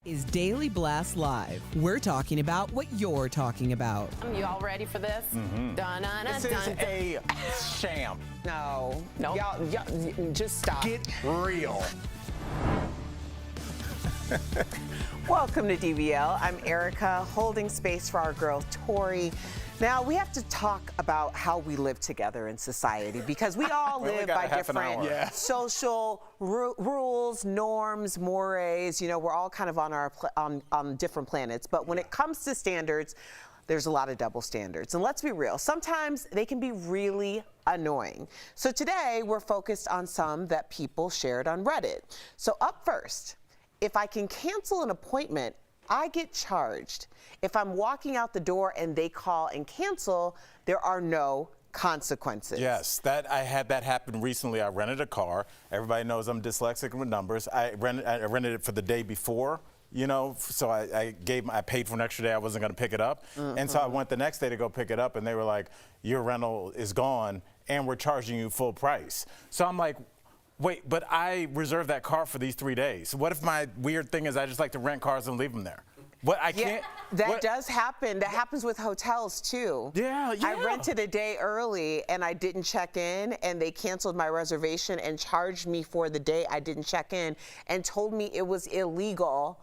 Is Daily Blast Live. We're talking about what you're talking about. You all ready for this? This is a sham. No. Y'all, Just stop. Get real. Welcome to DBL. I'm Erica, holding space for our girl Tori. Now, we have to talk about how we live together in society because we all live by different social rules, norms, mores. You know, we're all kind of on our on different planets. But when it comes to standards, there's a lot of double standards. And let's be real, sometimes they can be really annoying. So today, we're focused on some that people shared on Reddit. So up first, if I can cancel an appointment, I get charged. If I'm walking out the door and they call and cancel, there are no consequences. Yes, I had that happen recently. I rented a car. Everybody knows I'm dyslexic with numbers. I rented it for the day before, you know, so I paid for an extra day. I wasn't going to pick it up. And so I went the next day to go pick it up, and they were like, your rental is gone, and we're charging you full price. So I'm like, wait, but I reserved that car for these 3 days. What if my weird thing is I just like to rent cars and leave them there? What, I can't. That does happen. That happens with hotels too. Yeah. I rented a day early and I didn't check in, and they canceled my reservation and charged me for the day I didn't check in and told me it was illegal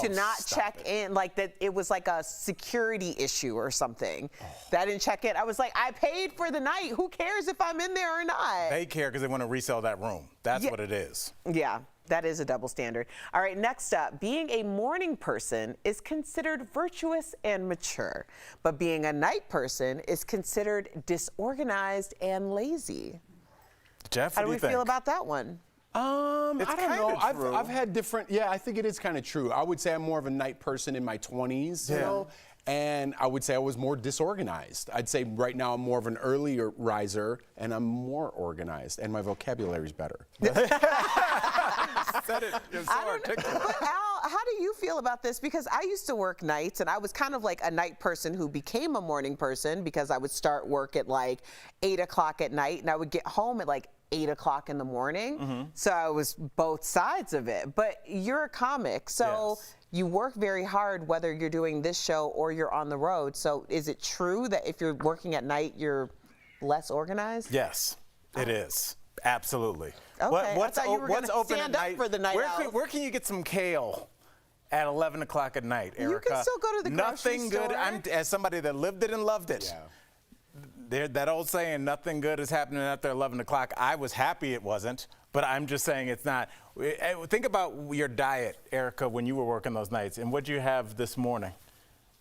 to not check in, like that it was like a security issue or something. That I didn't check in. I was like, I paid for the night. Who cares if I'm in there or not? They care because they want to resell that room. That's what it is. Yeah. That is a double standard. All right, next up, being a morning person is considered virtuous and mature, but being a night person is considered disorganized and lazy. Jeff, how do we feel about that one? I don't know. I've had different. Yeah, I think it is kind of true. I would say I'm more of a night person in my 20s, you know, and I would say I was more disorganized. I'd say right now I'm more of an earlier riser, and I'm more organized, and my vocabulary's better. Said it. You're so articulate. But Al, how do you feel about this? Because I used to work nights, and I was kind of like a night person who became a morning person because I would start work at like 8 o'clock at night, and I would get home at like 8 o'clock in the morning. So I was both sides of it. But you're a comic, so you work very hard whether you're doing this show or you're on the road. So is it true that if you're working at night, you're less organized? Yes, it is. Absolutely. Okay, What's I thought you were open gonna stand at up night? for the night out. Where can you get some kale at 11 o'clock at night, Erica? You can still go to the grocery Nothing store. good. As somebody that lived it and loved it. That old saying, nothing good is happening after 11 o'clock. I was happy it wasn't, but I'm just saying it's not. Think about your diet, Erica, when you were working those nights, and what you have this morning.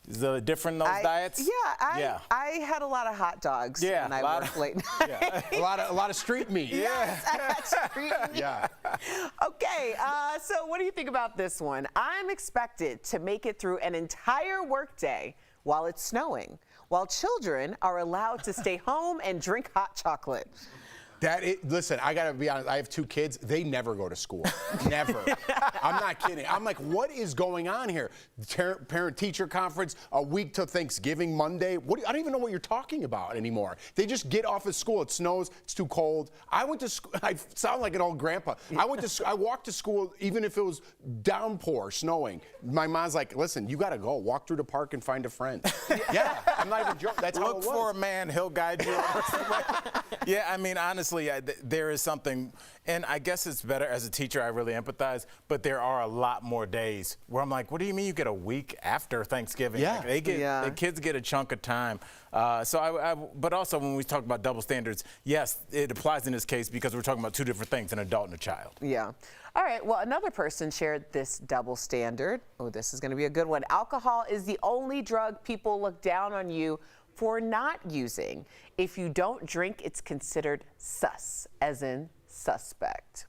Is it different those diets? I had a lot of hot dogs when I worked late night. A lot of street meat. Yes, I had street meat. Okay, so what do you think about this one? I'm expected to make it through an entire workday while it's snowing, while children are allowed to stay home and drink hot chocolate. Listen, I gotta be honest, I have 2 kids. They never go to school. Never. I'm not kidding. I'm like, what is going on here? Parent-teacher conference, a week till Thanksgiving, Monday. I don't even know what you're talking about anymore. They just get off of school. It snows. It's too cold. I went to school. I sound like an old grandpa. I walked to school even if it was downpour, snowing. My mom's like, listen, you gotta go. Walk through the park and find a friend. I'm not even joking. That's how it was. Look for a man. He'll guide you. Yeah, I mean, honestly, there is something, and I guess it's better as a teacher, I really empathize, but there are a lot more days where I'm like, what do you mean you get a week after Thanksgiving? Yeah. Like the kids get a chunk of time. But also when we talk about double standards, yes, it applies in this case because we're talking about 2 different things, an adult and a child. Yeah. All right, well, another person shared this double standard. Oh, this is gonna be a good one. Alcohol is the only drug people look down on you for not using. If you don't drink, it's considered sus, as in suspect.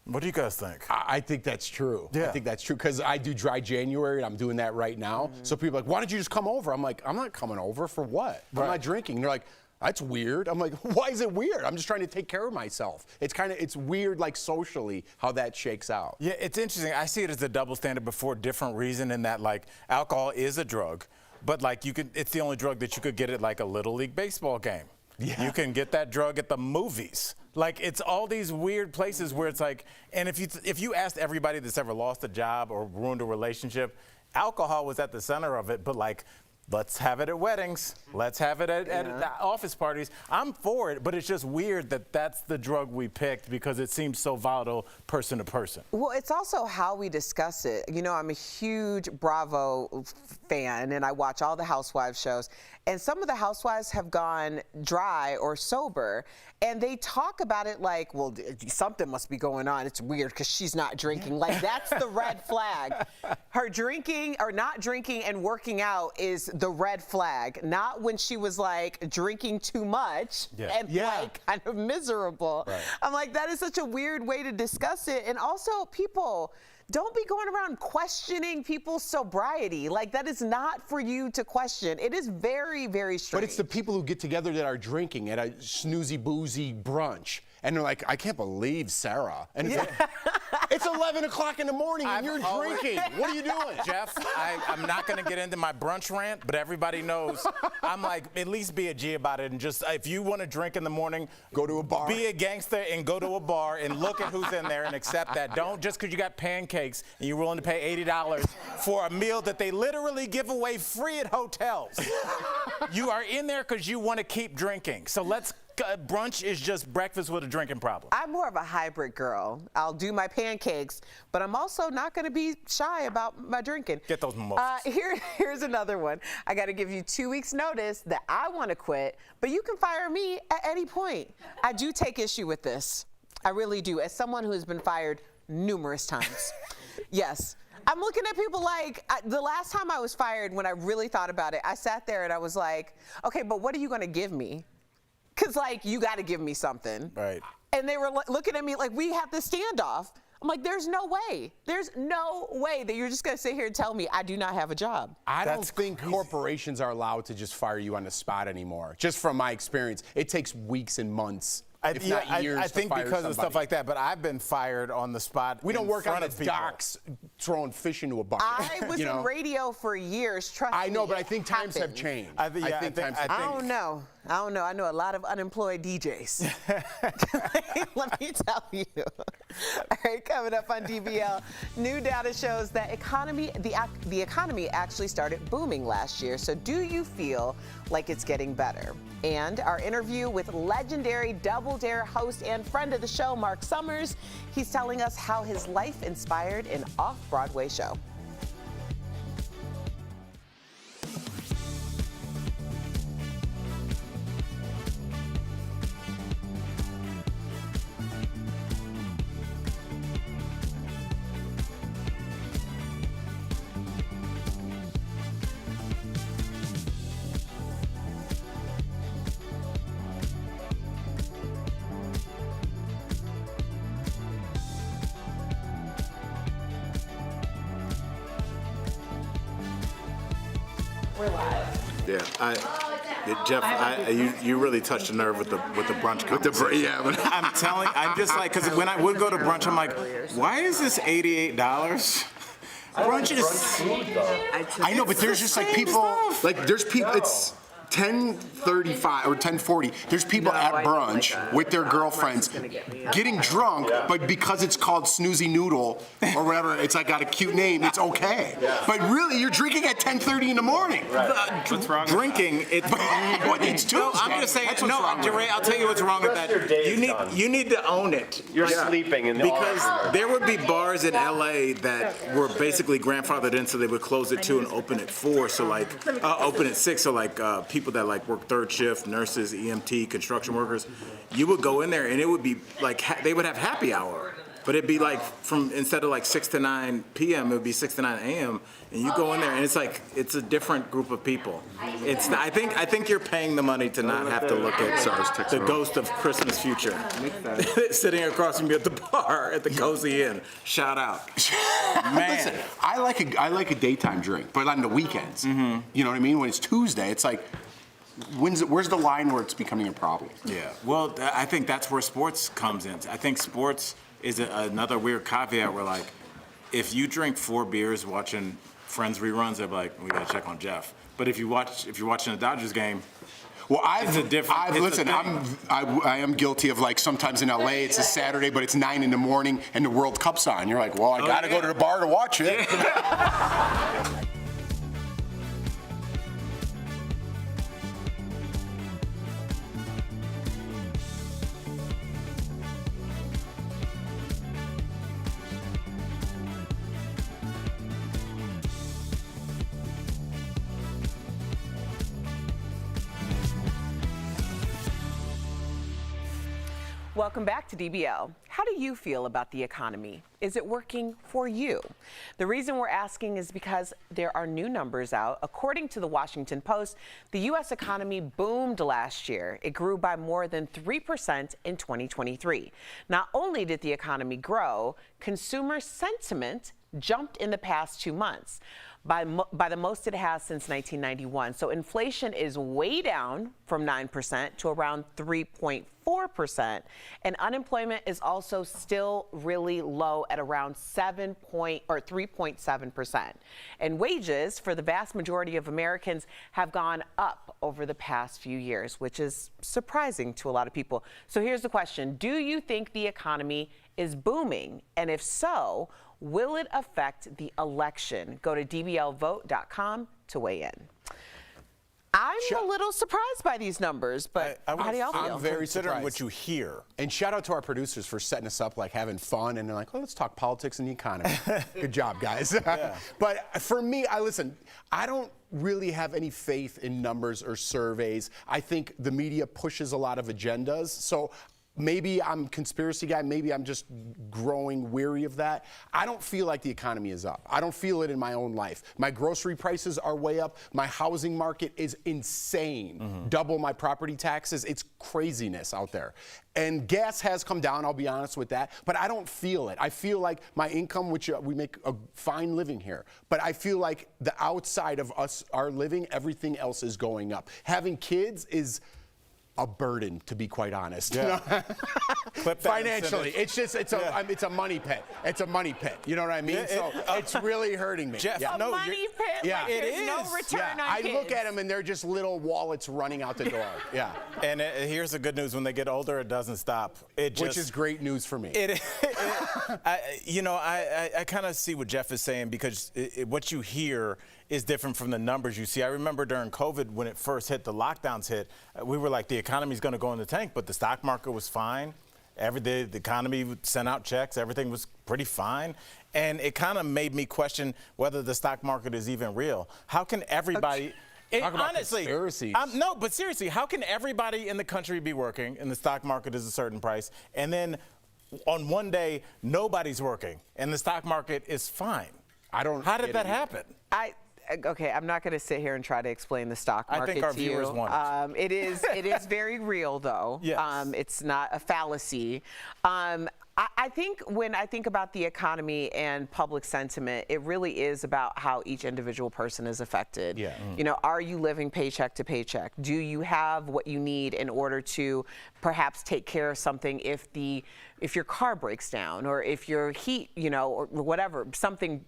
What do you guys think? I think that's true. Yeah. I think that's true because I do dry January and I'm doing that right now. So people are like, why don't you just come over? I'm like, I'm not coming over for what? I'm not drinking. And they're like, that's weird. I'm like, why is it weird? I'm just trying to take care of myself. It's weird, like socially, how that shakes out. Yeah, it's interesting. I see it as a double standard, but for a different reason in that, like, alcohol is a drug, but like it's the only drug that you could get at like a Little League baseball game. You can get that drug at the movies. Like, it's all these weird places where it's like, and if you asked everybody that's ever lost a job or ruined a relationship, alcohol was at the center of it, but like, let's have it at weddings. Let's have it at office parties. I'm for it, but it's just weird that that's the drug we picked because it seems so volatile person to person. Well, it's also how we discuss it. You know, I'm a huge Bravo fan, and I watch all the Housewives shows. And some of the housewives have gone dry or sober, and they talk about it like, well, something must be going on. It's weird because she's not drinking. Like, that's the red flag. Her drinking or not drinking and working out is the red flag, not when she was like drinking too much and like kind of miserable. Right. I'm like, that is such a weird way to discuss it. And also, people, don't be going around questioning people's sobriety. Like, that is not for you to question. It is very, very strange. But it's the people who get together that are drinking at a snoozy, boozy brunch. And they're like, I can't believe Sarah. And it's, like, it's 11 o'clock in the morning and you're drinking. What are you doing? Jeff, I'm not going to get into my brunch rant, but everybody knows I'm like, at least be a G about it. And just, if you want to drink in the morning, go to a bar. Be a gangster and go to a bar and look at who's in there and accept that. Don't just because you got pancakes and you're willing to pay $80 for a meal that they literally give away free at hotels. You are in there because you want to keep drinking. So brunch is just breakfast with a drinking problem. I'm more of a hybrid girl. I'll do my pancakes, but I'm also not going to be shy about my drinking. Get those mimosas. Here's another one. I got to give you 2 weeks notice that I want to quit, but you can fire me at any point. I do take issue with this. I really do. As someone who has been fired numerous times. Yes. I'm looking at people like, the last time I was fired, when I really thought about it, I sat there and I was like, okay, but what are you going to give me? Because, like, you got to give me something. Right. And they were looking at me like, we have this standoff. I'm like, there's no way. There's no way that you're just going to sit here and tell me I do not have a job. I don't think corporations are allowed to just fire you on the spot anymore. Just from my experience, it takes weeks and months. If not years I think to fire because of somebody. stuff like that, but I've been fired on the spot. We don't work on the people. docks throwing fish into a bucket. I was in radio for years. Trust me. I know, but I think times have changed. I think times have changed. I don't know. I know a lot of unemployed DJs. Let me tell you. All right, coming up on DBL, new data shows that the economy actually started booming last year. So do you feel like it's getting better? And our interview with legendary Double Dare host and friend of the show, Mark Summers. He's telling us how his life inspired an off-Broadway show. We're live. Yeah, Jeff, you really touched a nerve with the brunch conversation. But I'm just like, because when I would go to brunch, I'm like, why is this $88? Brunch is. I know, but there's just like people, like there's people. It's 10:35 or 10:40. There's people at brunch with their girlfriends getting drunk, but because it's called Snoozy Noodle or whatever, it's like got a cute name. It's okay. But really, you're drinking at 10:30 in the morning. What's wrong? Drinking. It's Tuesday. No, I'm just saying. No, Jeray, I'll tell you what's wrong with that. You need to own it. You're sleeping in the because there would be bars in LA that were basically grandfathered in, so they would close at 2 and open at 4. So like open at 6. So like people that like work third shift, nurses, EMT, construction workers, you would go in there and it would be like they would have happy hour. But it'd be like instead of like 6 to 9 p.m., it would be 6 to 9 a.m. And you go in there and it's like it's a different group of people. I think you're paying the money to not have to look at the ghost of Christmas future sitting across from you at the bar at the Cozy Inn. Shout out, man. Listen, I like a daytime drink, but on the weekends, you know what I mean. When it's Tuesday, it's like. Where's the line where it's becoming a problem? Yeah, well, I think that's where sports comes in. I think sports is another weird caveat where, like, if you drink 4 beers watching Friends reruns, they're like, we gotta check on Jeff. But if you're watching a Dodgers game, Well, It's a different- it's a listen. thing. I am guilty of, like, sometimes in LA it's a Saturday, but it's 9 in the morning and the World Cup's on. You're like, well, I gotta go to the bar to watch it. Welcome back to DBL. How do you feel about the economy? Is it working for you? The reason we're asking is because there are new numbers out. According to the Washington Post, the U.S. economy boomed last year. It grew by more than 3% in 2023. Not only did the economy grow, consumer sentiment jumped in the past 2 months by the most it has since 1991. So inflation is way down from 9% to around 3.4%. And unemployment is also still really low at around 3.7%. And wages for the vast majority of Americans have gone up over the past few years, which is surprising to a lot of people. So here's the question. Do you think the economy is booming? And if so, will it affect the election? Go to dblvote.com to weigh in. I'm a little surprised by these numbers, but how do y'all feel? I'm very Considering surprised. what you hear. And shout out to our producers for setting us up, like having fun, and they're like, oh, let's talk politics and the economy. Good job, guys. But for me, I don't really have any faith in numbers or surveys. I think the media pushes a lot of agendas. So maybe I'm a conspiracy guy. Maybe I'm just growing weary of that. I don't feel like the economy is up. I don't feel it in my own life. My grocery prices are way up. My housing market is insane. Double my property taxes. It's craziness out there. And gas has come down, I'll be honest with that, but I don't feel it. I feel like my income, which we make a fine living here, but I feel like the outside of us, our living, everything else is going up. Having kids is a burden, to be quite honest. Yeah. Clip that Financially, it's a money pit. It's a money pit. You know what I mean? So it's really hurting me. Jeff, A money pit? Yeah. Like there's It no is. return on I kids. look at them and they're just little wallets running out the door. Yeah. And here's the good news: when they get older, it doesn't stop. Which is great news for me. I kind of see what Jeff is saying, because what you hear is different from the numbers you see. I remember during COVID, when it first hit, the lockdowns hit, we were like, the economy's going to go in the tank, but the stock market was fine. Every day, the economy would send out checks. Everything was pretty fine. And it kind of made me question whether the stock market is even real. How can everybody... Talk about honestly, conspiracies. no, but seriously, how can everybody in the country be working and the stock market is a certain price, and then on one day, nobody's working and the stock market is fine? How did that happen? Okay, I'm not going to sit here and try to explain the stock market I think our to you. viewers want it is very real, though. Yes. It's not a fallacy. I think when I think about the economy and public sentiment, it really is about how each individual person is affected. Yeah. You know, are you living paycheck to paycheck? Do you have what you need in order to perhaps take care of something if your car breaks down, or if your heat, or whatever, something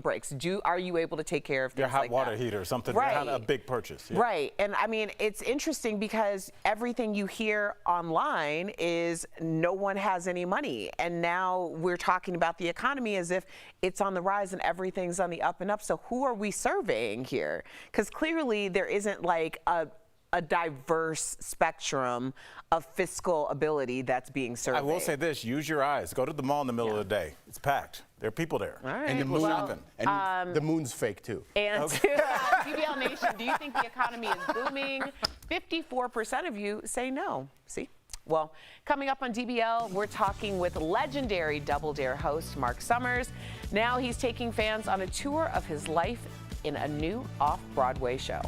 breaks? Are you able to take care of things Your hot like water that? heater, something, Right. a big purchase. Yeah. Right. And I mean, it's interesting because everything you hear online is no one has any money. And now we're talking about the economy as if it's on the rise and everything's on the up and up. So who are we surveying here? Because clearly there isn't like a diverse spectrum of fiscal ability that's being surveyed. I will say this: use your eyes. Go to the mall in the middle of the day. It's packed. There are people there. All right. And the People moon, shopping. and the moon's fake too. And DBL Nation, do you think the economy is booming? 54% of you say no. See? Well, coming up on DBL, we're talking with legendary Double Dare host Mark Summers. Now he's taking fans on a tour of his life in a new off-Broadway show.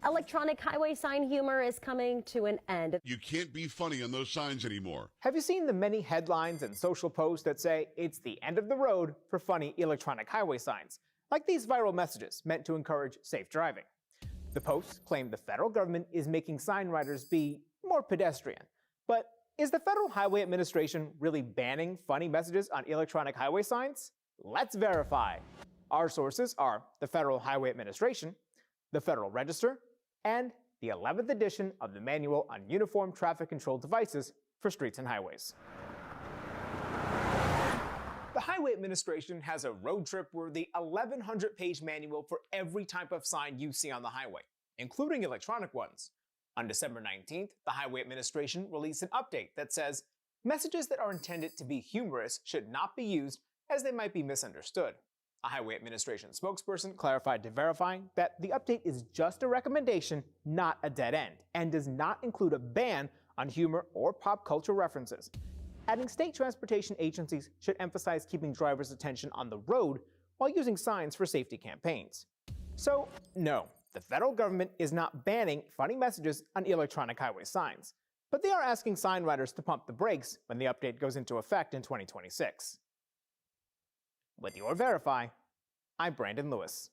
Electronic highway sign humor is coming to an end. You can't be funny on those signs anymore. Have you seen the many headlines and social posts that say it's the end of the road for funny electronic highway signs? Like these viral messages meant to encourage safe driving. The posts claim the federal government is making sign writers be more pedestrian. But is the Federal Highway Administration really banning funny messages on electronic highway signs? Let's verify. Our sources are the Federal Highway Administration, the Federal Register, and the 11th edition of the Manual on Uniform Traffic Control Devices for Streets and Highways. The Highway Administration has a road trip-worthy 1,100-page manual for every type of sign you see on the highway, including electronic ones. On December 19th, the Highway Administration released an update that says, messages that are intended to be humorous should not be used as they might be misunderstood. A Highway Administration spokesperson clarified to Verify that the update is just a recommendation, not a dead end, and does not include a ban on humor or pop culture references. Adding state transportation agencies should emphasize keeping drivers' attention on the road while using signs for safety campaigns. So, no, the federal government is not banning funny messages on electronic highway signs, but they are asking sign writers to pump the brakes when the update goes into effect in 2026. With your Verify, I'm Brandon Lewis.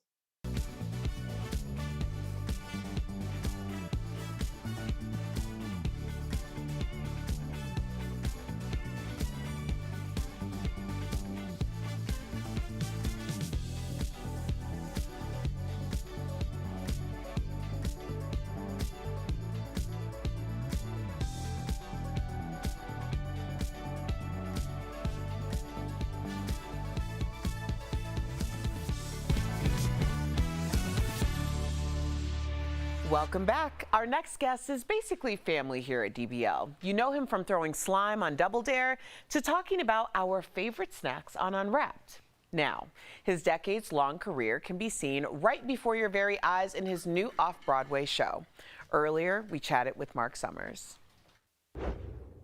Welcome back. Our next guest is basically family here at DBL. You know him from throwing slime on Double Dare to talking about our favorite snacks on Unwrapped. Now, his decades-long career can be seen right before your very eyes in his new off-Broadway show. Earlier, we chatted with Mark Summers.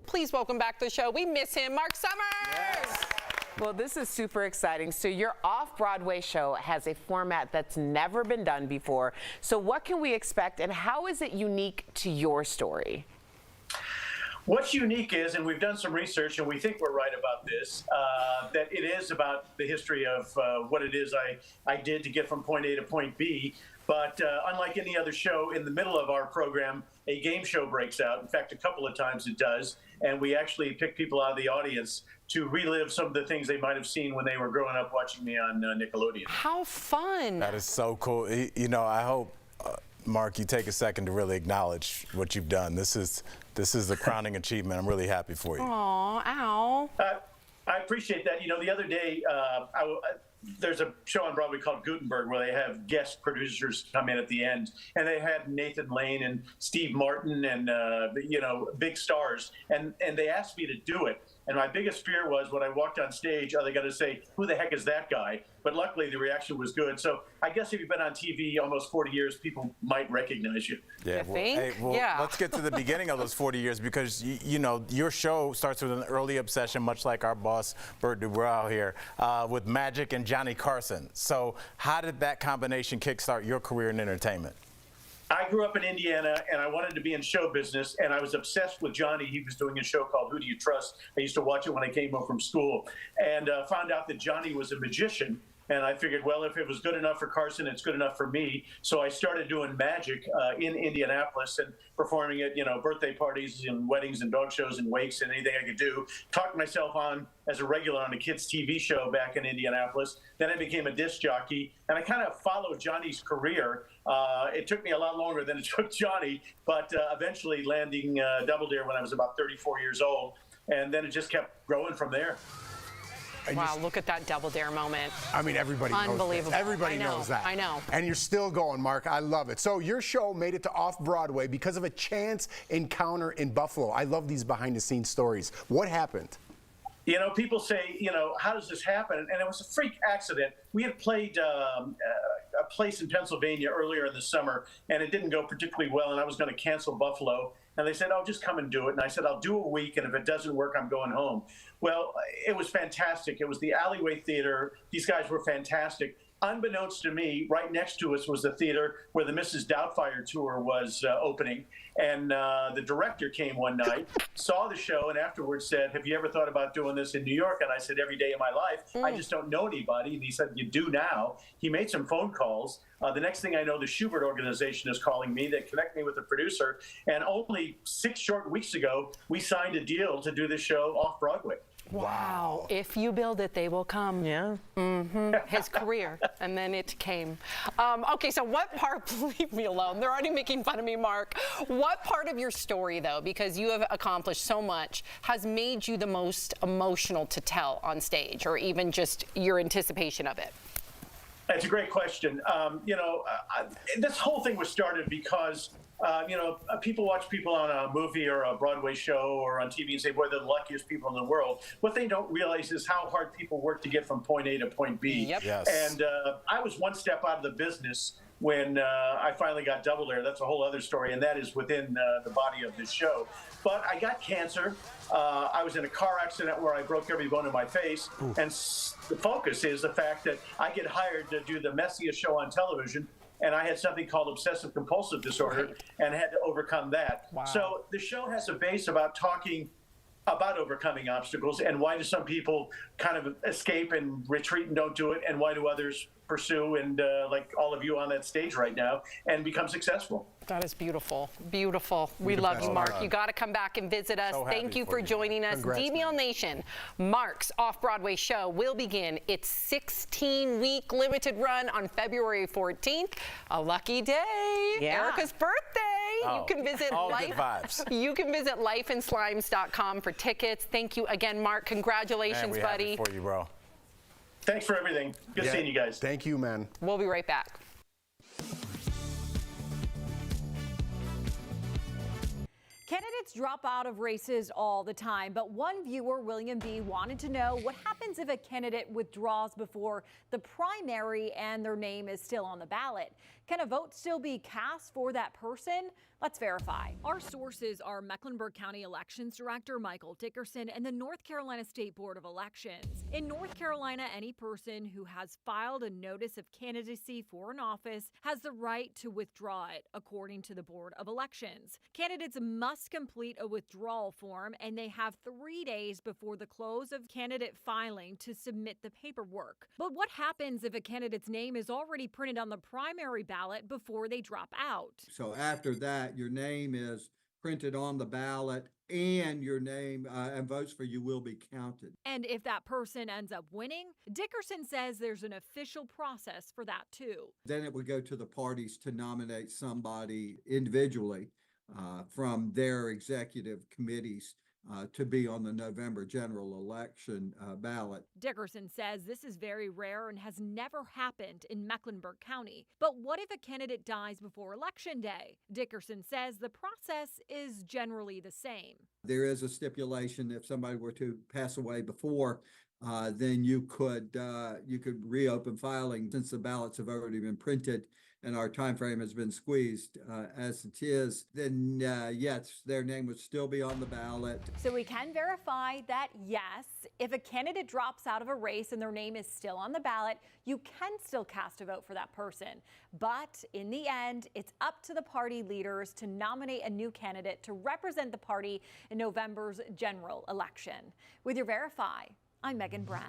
Please welcome back to the show. We miss him, Mark Summers. Yes. Well, this is super exciting. So your off-Broadway show has a format that's never been done before. So what can we expect, and how is it unique to your story? What's unique is, and we've done some research, and we think we're right about this, that it is about the history of what it is I did to get from point A to point B. But unlike any other show, in the middle of our program, a game show breaks out. In fact, a couple of times it does. And we actually pick people out of the audience to relive some of the things they might have seen when they were growing up watching me on Nickelodeon. How fun. That is so cool. You know, I hope, Mark, you take a second to really acknowledge what you've done. This is the crowning achievement. I'm really happy for you. Aw, ow. I appreciate that. You know, the other day, there's a show on Broadway called Gutenberg where they have guest producers come in at the end, and they had Nathan Lane and Steve Martin and you know, big stars, and they asked me to do it. And my biggest fear was when I walked on stage, are they going to say, who the heck is that guy? But luckily the reaction was good. So I guess if you've been on TV almost 40 years, people might recognize you. Yeah, Yeah. Let's get to the beginning of those 40 years, because you know, your show starts with an early obsession, much like our boss Bert Dubrow here, with magic and Johnny Carson. So how did that combination kickstart your career in entertainment? I grew up in Indiana, and I wanted to be in show business, and I was obsessed with Johnny. He was doing a show called Who Do You Trust? I used to watch it when I came home from school, and found out that Johnny was a magician. And I figured, well, if it was good enough for Carson, it's good enough for me. So I started doing magic in Indianapolis and performing at, you know, birthday parties and weddings and dog shows and wakes and anything I could do. Talked myself on as a regular on a kids' TV show back in Indianapolis. Then I became a disc jockey, and I kind of followed Johnny's career. It took me a lot longer than it took Johnny, but eventually landing Double Dare when I was about 34 years old. And then it just kept growing from there. Wow, look at that Double Dare moment. I mean, everybody knows that. Unbelievable. Everybody knows that. I know. And you're still going, Mark. I love it. So your show made it to off-Broadway because of a chance encounter in Buffalo. I love these behind-the-scenes stories. What happened? You know, people say, you know, how does this happen? And it was a freak accident. We had played a place in Pennsylvania earlier in the summer, and it didn't go particularly well, and I was going to cancel Buffalo. And they said, oh, just come and do it. And I said, I'll do a week, and if it doesn't work, I'm going home. Well, it was fantastic. It was the Alleyway Theater. These guys were fantastic. Unbeknownst to me, right next to us was the theater where the Mrs. Doubtfire tour was opening. And the director came one night, saw the show, and afterwards said, have you ever thought about doing this in New York? And I said, every day of my life. I just don't know anybody. And he said, you do now. He made some phone calls. The next thing I know, the Schubert organization is calling me. They connect me with the producer. And only 6 short weeks ago, we signed a deal to do this show off Broadway. Wow. If you build it, they will come. Yeah. His career, and then it came. Okay, so what part, leave me alone. They're already making fun of me, Mark. What part of your story, though, because you have accomplished so much, has made you the most emotional to tell on stage, or even just your anticipation of it? That's a great question. This whole thing was started because people watch people on a movie or a Broadway show or on TV and say, boy, they're the luckiest people in the world. What they don't realize is how hard people work to get from point A to point B. Yep. Yes. And I was one step out of the business when I finally got Double Air. That's a whole other story, and that is within the body of this show. But I got cancer. I was in a car accident where I broke every bone in my face. Ooh. And the focus is the fact that I get hired to do the messiest show on television, and I had something called obsessive compulsive disorder and had to overcome that. Wow. So the show has a base about talking about overcoming obstacles, and why do some people kind of escape and retreat and don't do it, and why do others pursue and like all of you on that stage right now and become successful. That is beautiful. Beautiful. We love you, Mark. You got to come back and visit us. So Thank you for joining us. Congrats, DBL Nation, Mark's off-Broadway show will begin its 16-week limited run on February 14th. A lucky day. Yeah. Erica's birthday. Oh, you can visit all good vibes. You can visit lifeandslimes.com for tickets. Thank you again, Mark. Congratulations, Man, buddy. happy for you, bro. Thanks for everything. Good seeing you guys. Thank you, man. We'll be right back. Candidates drop out of races all the time, but one viewer, William B., wanted to know what happens if a candidate withdraws before the primary and their name is still on the ballot. Can a vote still be cast for that person? Let's verify. Our sources are Mecklenburg County Elections Director Michael Dickerson and the North Carolina State Board of Elections. In North Carolina, any person who has filed a notice of candidacy for an office has the right to withdraw it, according to the Board of Elections. Candidates must complete a withdrawal form, and they have 3 days before the close of candidate filing to submit the paperwork. But what happens if a candidate's name is already printed on the primary ballot before they drop out? So after that, your name is printed on the ballot and your name and votes for you will be counted. And if that person ends up winning, Dickerson says there's an official process for that too. Then it would go to the parties to nominate somebody individually from their executive committees to be on the November general election ballot. Dickerson says this is very rare and has never happened in Mecklenburg County. But what if a candidate dies before Election Day? Dickerson says the process is generally the same. There is a stipulation if somebody were to pass away before, then you could reopen filing since the ballots have already been printed and our time frame has been squeezed as it is, then yes, their name would still be on the ballot. So we can verify that, yes, if a candidate drops out of a race and their name is still on the ballot, you can still cast a vote for that person. But in the end, it's up to the party leaders to nominate a new candidate to represent the party in November's general election. With your Verify, I'm Megan Bragg.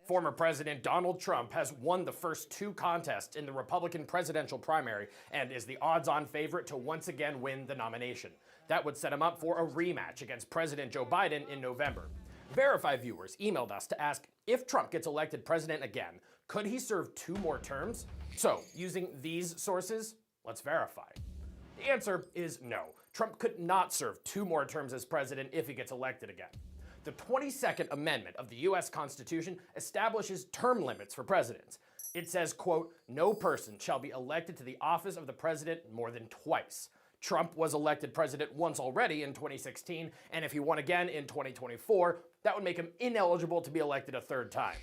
Former President Donald Trump has won the first 2 contests in the Republican presidential primary and is the odds-on favorite to once again win the nomination. That would set him up for a rematch against President Joe Biden in November. Verify viewers emailed us to ask, if Trump gets elected president again, could he serve 2 more terms? So, using these sources, let's verify. The answer is no. Trump could not serve 2 more terms as president if he gets elected again. The 22nd Amendment of the U.S. Constitution establishes term limits for presidents. It says, quote, no person shall be elected to the office of the president more than twice. Trump was elected president once already in 2016, and if he won again in 2024, that would make him ineligible to be elected a 3rd time.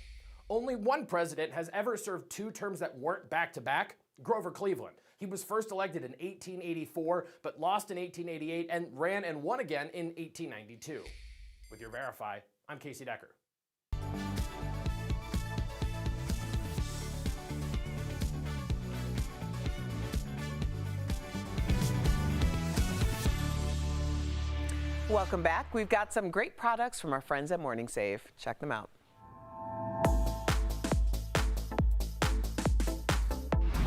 Only one president has ever served 2 terms that weren't back-to-back, Grover Cleveland. He was first elected in 1884, but lost in 1888 and ran and won again in 1892. With your Verify, I'm Casey Decker. Welcome back. We've got some great products from our friends at Morning Save. Check them out.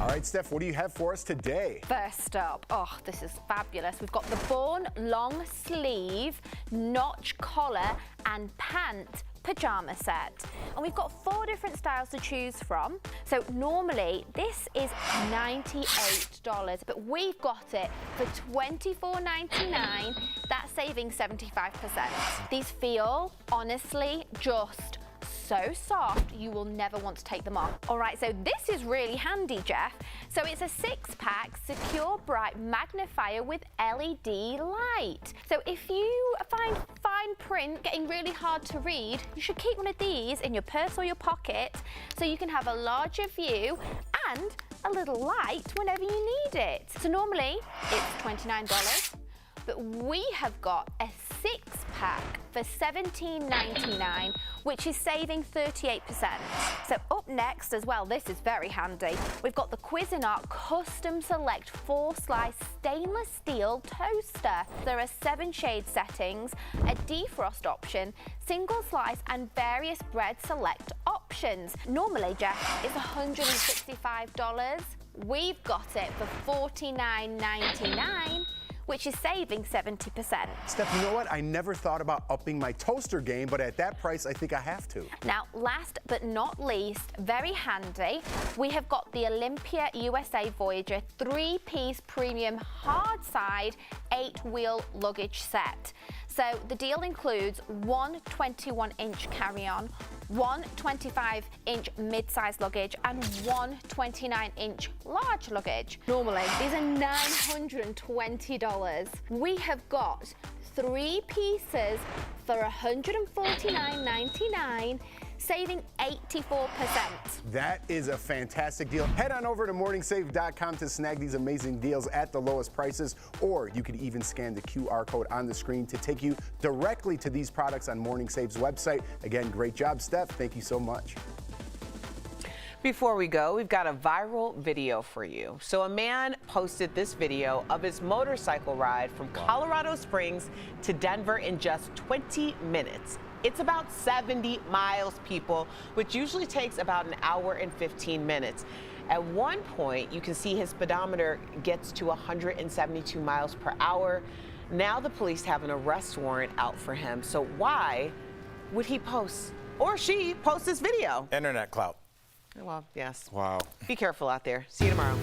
All right, Steph, what do you have for us today? First up, oh, this is fabulous. We've got the Born long sleeve, notch collar and pant pajama set. And we've got 4 different styles to choose from. So normally this is $98, but we've got it for $24.99. That's saving 75%. These feel, honestly, just so soft, you will never want to take them off. All right, so this is really handy, Jeff. So it's a 6-pack secure bright magnifier with LED light. So if you find fine print getting really hard to read, you should keep one of these in your purse or your pocket so you can have a larger view and a little light whenever you need it. So normally it's $29, but we have got a 6-pack for $17.99, which is saving 38%. So up next as well, this is very handy. We've got the Cuisinart Custom Select 4-slice stainless steel toaster. There are 7 shade settings, a defrost option, single slice, and various bread select options. Normally, Jeff, it's $165. We've got it for $49.99. which is saving 70%. Steph, you know what? I never thought about upping my toaster game, but at that price, I think I have to. Now, last but not least, very handy, we have got the Olympia USA Voyager 3-piece premium hard side 8-wheel luggage set. So the deal includes one 21-inch carry-on, one 25-inch mid-size luggage, and one 29-inch large luggage. Normally, these are $920. We have got 3 pieces for $149.99, saving 84%. That is a fantastic deal. Head on over to morningsave.com to snag these amazing deals at the lowest prices, or you could even scan the QR code on the screen to take you directly to these products on Morning Save's website. Again, great job, Steph. Thank you so much. Before we go, we've got a viral video for you. So a man posted this video of his motorcycle ride from Colorado Springs to Denver in just 20 minutes. It's about 70 miles, people, which usually takes about an hour and 15 minutes. At one point, you can see his speedometer gets to 172 miles per hour. Now the police have an arrest warrant out for him. So why would he post, or she post this video? Internet clout. Well, yes. Wow. Be careful out there. See you tomorrow.